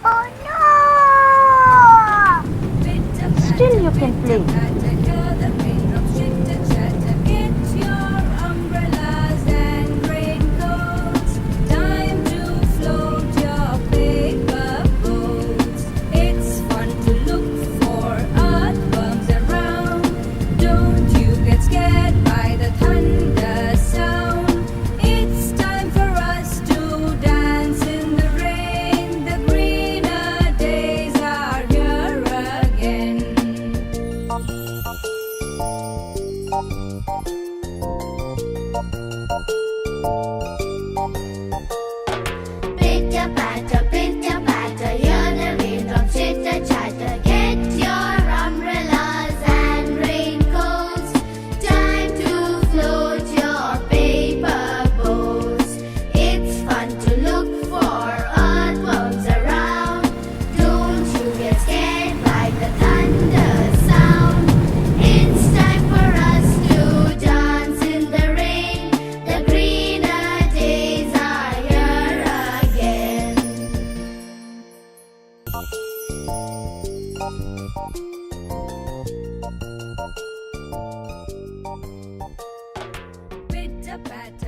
Oh no! Still you can play. Pitter patter, hear the raindrops chitter chatter. Get your umbrellas and raincoats. Time to float your paper boats. It's fun to look for earthworms around. Don't you get scared by the thunder sound. It's time for us to dance in the rain. The greener days are here again. Pitter patter.